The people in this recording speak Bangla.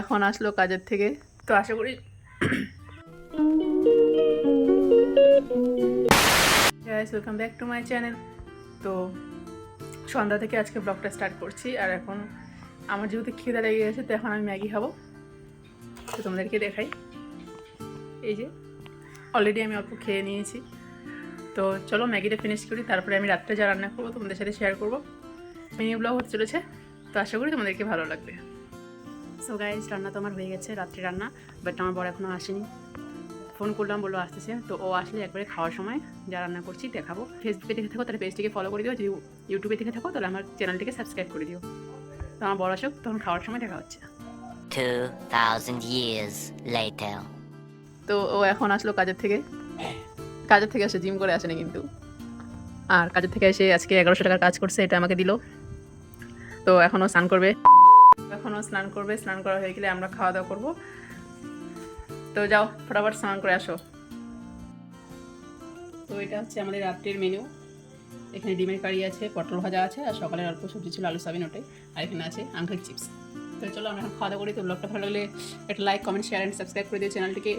এখন আসলো কাজের থেকে, তো আশা করি welcome back to my channel. তো সন্ধ্যা থেকে আজকে ব্লগটা স্টার্ট করছি। আর এখন আমার যেহেতু খিদে লেগে গেছে, তো এখন আমি ম্যাগি খাবো। তো তোমাদেরকে দেখাই, এই যে অলরেডি আমি অল্প খেয়ে নিয়েছি। তো চলো ম্যাগিটা ফিনিশ করি, তারপরে আমি রাত্রে যা রান্না করবো তোমাদের সাথে শেয়ার করবো। মিনি ব্লগ হতে চলেছে, তো আশা করি তোমাদেরকে ভালো লাগবে। সো গাইজ, রান্না তো আমার হয়ে গেছে, রাত্রে রান্না। বাট আমার বর এখনও আসেনি। ফোন করলাম, বললো আসতেছে। তো ও আসলে একবারে খাওয়ার সময় যা রান্না করছি দেখাবো। ফেসবুকে দেখে থাকো তাহলে পেজটিকে ফলো করে দিও, যদি ইউটিউবে দেখে থাকো তাহলে আমার চ্যানেলটিকে সাবস্ক্রাইব করে দিও। তো আমার বর আসুক, তখন খাওয়ার সময় দেখা হচ্ছে। 2000 years later. তো ও এখন আসলো কাজের থেকে আসে, জিম করে আসেনি কিন্তু। আর কাজের থেকে এসে আজকে 1100 টাকার কাজ করছে, এটা আমাকে দিল। তো এখনও স্নান করবে, স্নান করা হয়ে গেলে আমরা খাওয়া দাওয়া করবো। তো যাও ফটাফট স্নান করে আসো। তো এটা হচ্ছে আমাদের রাত্রির মেনু। এখানে ডিমের কারি আছে, পটল ভাজা আছে, আর সকালের অল্প সবজি ছিল, আলু সয়াবিন ওটাই। আর এখানে আছে আঙ্কেল চিপস। তো চলো আমরা এখন খাওয়া দাওয়া করি। তো ব্লগটা ভালো লাগলে একটা like, comment, share and subscribe করে দিও চ্যানেলটিকে।